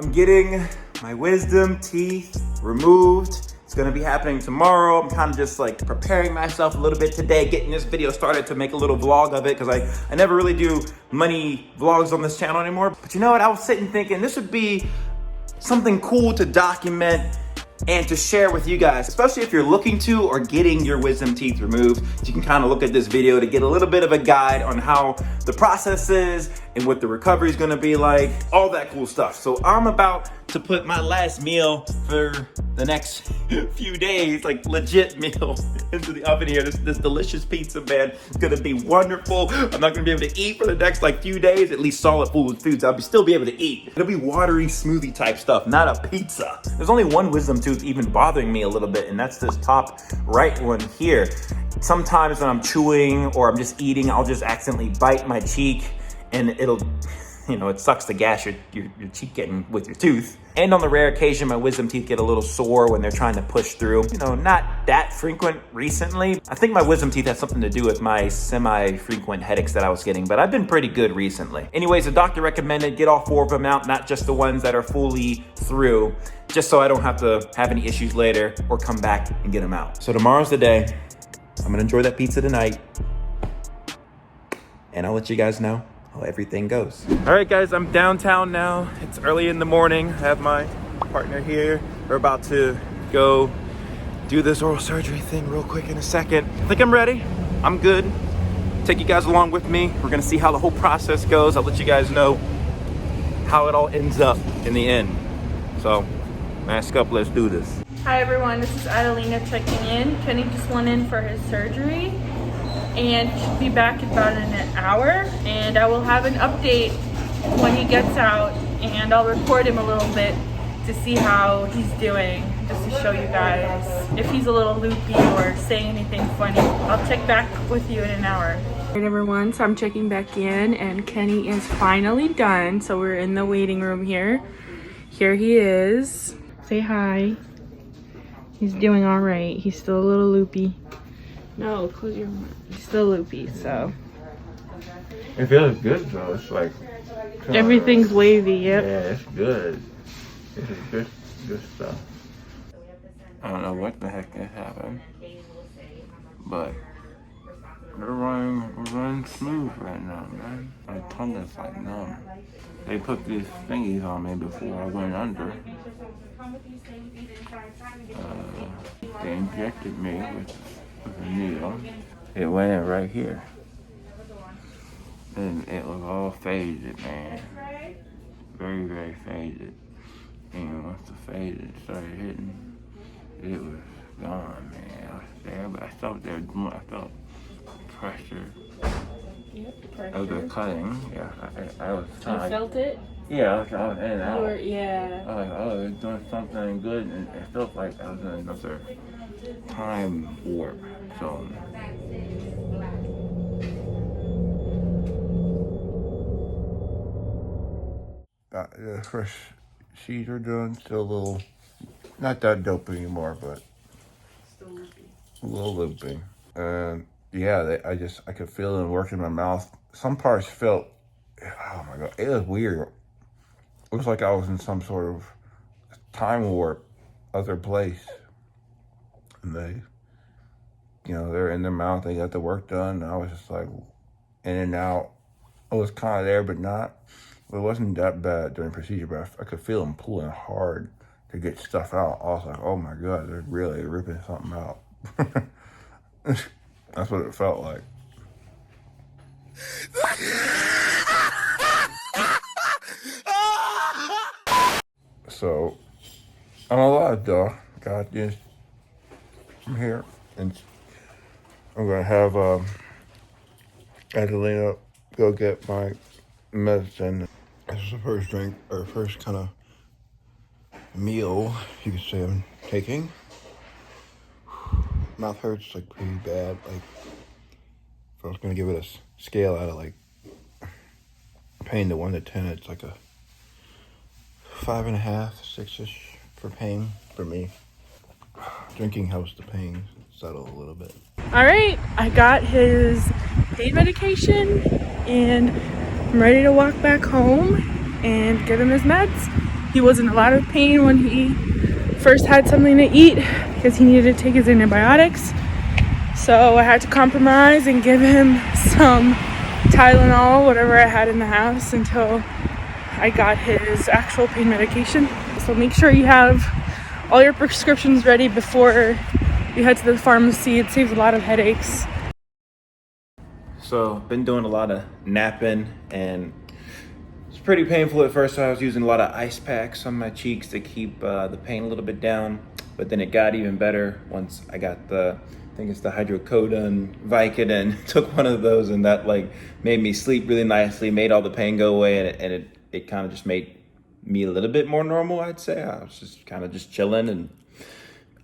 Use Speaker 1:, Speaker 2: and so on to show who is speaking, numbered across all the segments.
Speaker 1: I'm getting my wisdom teeth removed. It's gonna be happening tomorrow. I'm kind of just like preparing myself a little bit today, getting this video started to make a little vlog of it, because I never really do many vlogs on this channel anymore. But you know what, I was sitting thinking this would be something cool to document and to share with you guys, especially if you're looking to or getting your wisdom teeth removed. So you can kind of look at this video to get a little bit of a guide on how the process is and what the recovery is gonna be like, all that cool stuff. So I'm about to put my last meal for the next few days, like legit meal, into the oven here. This delicious pizza, man. It's gonna be wonderful. I'm not gonna be able to eat for the next like few days, at least solid foods. I'll still be able to eat. It'll be watery smoothie type stuff, not a pizza. There's only one wisdom tooth even bothering me a little bit, and that's this top right one here. Sometimes when I'm chewing or I'm just eating, I'll just accidentally bite my cheek, and it'll, you know, it sucks to gash your cheek getting with your tooth. And on the rare occasion, my wisdom teeth get a little sore when they're trying to push through. You know, not that frequent recently. I think my wisdom teeth has something to do with my semi-frequent headaches that I was getting, but I've been pretty good recently. Anyways, the doctor recommended get all 4 of them out, not just the ones that are fully through, just so I don't have to have any issues later or come back and get them out. So tomorrow's the day. I'm gonna enjoy that pizza tonight, and I'll let you guys know how everything goes. All right, guys, I'm downtown now. It's early in the morning. I have my partner here. We're about to go do this oral surgery thing real quick in a second. I think I'm ready. I'm good. Take you guys along with me. We're gonna see how the whole process goes. I'll let you guys know how it all ends up in the end. So, mask up, let's do this.
Speaker 2: Hi everyone, this is Adelina checking in. Kenny just went in for his surgery and should be back in about an hour, and I will have an update when he gets out, and I'll record him a little bit to see how he's doing, just to show you guys if he's a little loopy or saying anything funny. I'll check back with you in an hour. Alright everyone, so I'm checking back in and Kenny is finally done. So we're in the waiting room here. Here he is. Say hi. He's doing all right. He's still a little loopy. No, close your mouth. He's still loopy, so.
Speaker 3: It feels good though. It's like
Speaker 2: Everything's wavy, yep.
Speaker 3: Yeah, it's good. This is good stuff. I don't know what the heck has happened, but we're running smooth right now, man. My tongue is like numb. They put these thingies on me before I went under. They injected me with a needle. It went in right here. And it was all faded, man. Very, very faded. And once the faded started hitting, it was gone, man. I was there, but I felt pressure.
Speaker 2: Yep, pressure.
Speaker 3: Of the cutting, yeah. I was
Speaker 2: You felt it?
Speaker 3: Yeah, I was in and out.
Speaker 2: Yeah.
Speaker 3: I was like, oh, they're doing something good, and it felt like I was in another time warp zone. The first sheet we're doing, still a little, not that dope anymore, but
Speaker 2: Still loopy.
Speaker 3: a little loopy. And yeah, I could feel it working in my mouth. Some parts felt, oh my God, it was weird. It was like I was in some sort of time warp, other place. And they, you know, they're in their mouth, they got the work done. And I was just like in and out. I was kind of there, but not. It wasn't that bad during the procedure, but I could feel them pulling hard to get stuff out. I was like, oh my God, they're really ripping something out. That's what it felt like. So, I'm alive though. God, yes, I'm here. And I'm gonna have Adelina go get my medicine. This is the first drink, or first kind of meal, you could say, I'm taking. Mouth hurts like pretty bad. Like, if I was gonna give it a scale out of like pain to 1 to 10, it's like a 5.5, 6-ish for pain for me. Drinking helps the pain settle a little bit.
Speaker 2: All right, I got his pain medication and I'm ready to walk back home and give him his meds He was in a lot of pain when he first had something to eat because he needed to take his antibiotics. So I had to compromise and give him some Tylenol, whatever I had in the house, until I got his actual pain medication. So make sure you have all your prescriptions ready before you head to the pharmacy. It saves a lot of headaches.
Speaker 1: So been doing a lot of napping, and it's pretty painful at first. So I was using a lot of ice packs on my cheeks to keep the pain a little bit down. But then it got even better once I got I think it's the hydrocodone Vicodin. Took one of those, and that like made me sleep really nicely, made all the pain go away, and it kind of just made me a little bit more normal, I'd say. I was just kind of just chilling, and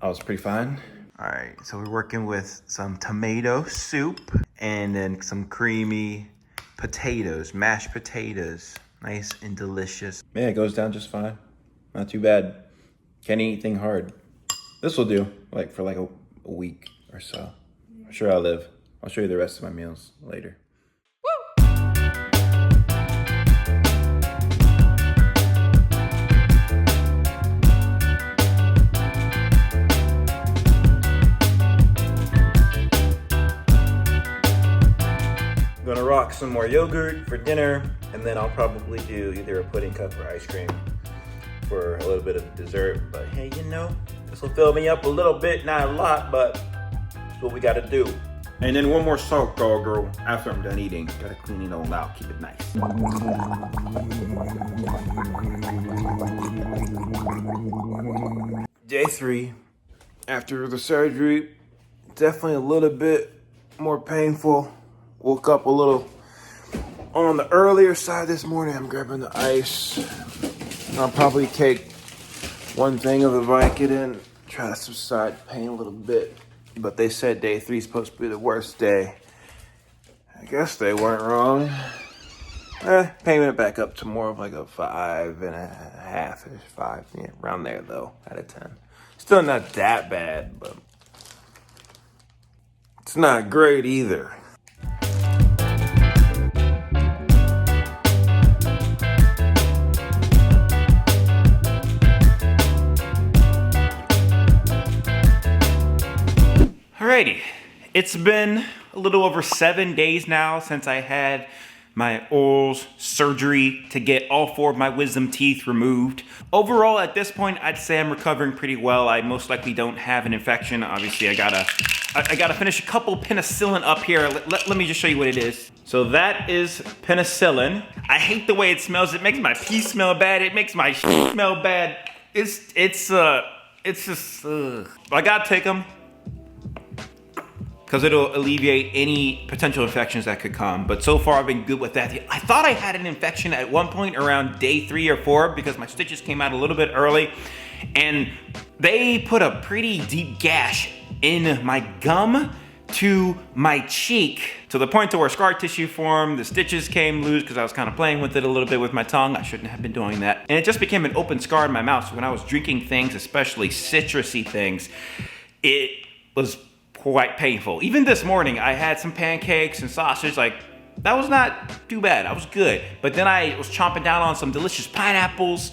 Speaker 1: I was pretty fine. All right, so we're working with some tomato soup and then some creamy potatoes, mashed potatoes. Nice and delicious. Man, it goes down just fine. Not too bad. Can't eat anything hard. This will do, like for like a week or so. I'm sure I'll live. I'll show you the rest of my meals later. I'm gonna rock some more yogurt for dinner, and then I'll probably do either a pudding cup or ice cream for a little bit of dessert. But hey, you know, this will fill me up a little bit, not a lot, but that's what we gotta do. And then one more salt, girl, after I'm done eating. Gotta clean it all out, keep it nice. Day 3, after the surgery, definitely a little bit more painful. Woke up a little on the earlier side this morning. I'm grabbing the ice. I'll probably take one thing of the Vicodin, try to subside the pain a little bit. But they said day 3 is supposed to be the worst day. I guess they weren't wrong. Pain went back up to more of like a 5.5-ish, 5, yeah, around there though, out of 10. Still not that bad, but it's not great either. Alrighty, it's been a little over 7 days now since I had my oral surgery to get all 4 of my wisdom teeth removed. Overall, at this point, I'd say I'm recovering pretty well. I most likely don't have an infection. Obviously, I gotta finish a couple penicillin up here. Let me just show you what it is. So that is penicillin. I hate the way it smells. It makes my pee smell bad. It makes my shit smell bad. It's just, I gotta take them, because it'll alleviate any potential infections that could come. But so far, I've been good with that. I thought I had an infection at one point around day 3 or 4 because my stitches came out a little bit early, and they put a pretty deep gash in my gum to my cheek, to the point to where scar tissue formed. The stitches came loose because I was kind of playing with it a little bit with my tongue. I shouldn't have been doing that. And it just became an open scar in my mouth. So when I was drinking things, especially citrusy things, it was quite painful. Even this morning, I had some pancakes and sausage. Like, that was not too bad. I was good. But then I was chomping down on some delicious pineapples,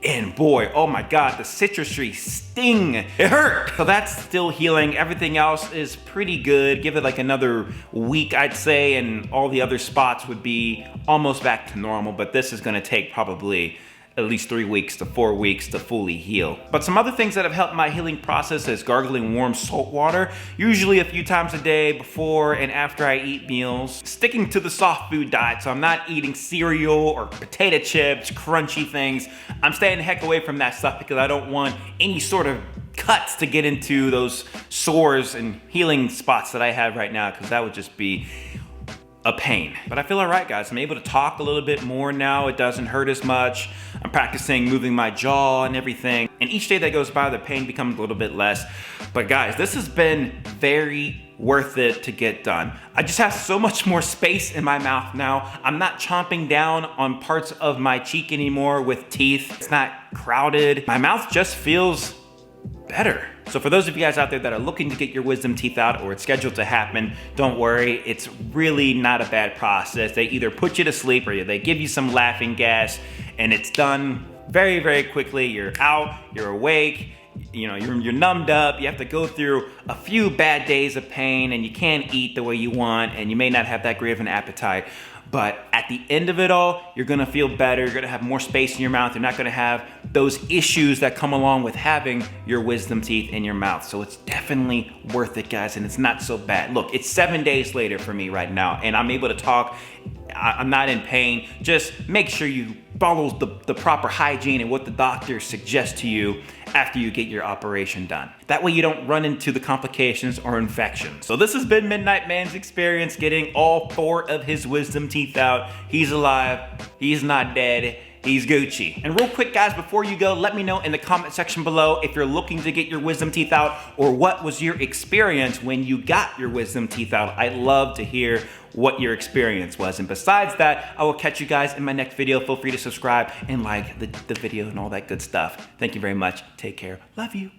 Speaker 1: and boy, oh my God, the citrusy sting. It hurt. So that's still healing. Everything else is pretty good. Give it like another week, I'd say, and all the other spots would be almost back to normal. But this is gonna take probably at least 3 weeks to 4 weeks to fully heal. But some other things that have helped my healing process is gargling warm salt water, usually a few times a day before and after I eat meals. Sticking to the soft food diet, so I'm not eating cereal or potato chips, crunchy things. I'm staying the heck away from that stuff because I don't want any sort of cuts to get into those sores and healing spots that I have right now, because that would just be a pain. But I feel all right, guys. I'm able to talk a little bit more now. It doesn't hurt as much. I'm practicing moving my jaw and everything. And each day that goes by, the pain becomes a little bit less. But guys, this has been very worth it to get done. I just have so much more space in my mouth now. I'm not chomping down on parts of my cheek anymore with teeth. It's not crowded. My mouth just feels better. So for those of you guys out there that are looking to get your wisdom teeth out, or it's scheduled to happen, don't worry, it's really not a bad process. They either put you to sleep or they give you some laughing gas and it's done very, very quickly. You're out, you're awake, you know, you're numbed up. You have to go through a few bad days of pain, and you can't eat the way you want, and you may not have that great of an appetite. But at the end of it all, you're gonna feel better. You're gonna have more space in your mouth. You're not gonna have those issues that come along with having your wisdom teeth in your mouth. So it's definitely worth it, guys, and it's not so bad. Look, it's 7 days later for me right now, and I'm able to talk. I'm not in pain. Just make sure you follow the proper hygiene and what the doctor suggests to you after you get your operation done. That way you don't run into the complications or infections. So this has been Midnight Man's experience getting all 4 of his wisdom teeth out. He's alive, he's not dead, he's Gucci. And real quick, guys, before you go, let me know in the comment section below if you're looking to get your wisdom teeth out, or what was your experience when you got your wisdom teeth out. I'd love to hear what your experience was. And besides that, I will catch you guys in my next video. Feel free to subscribe and like the video and all that good stuff. Thank you very much. Take care. Love you.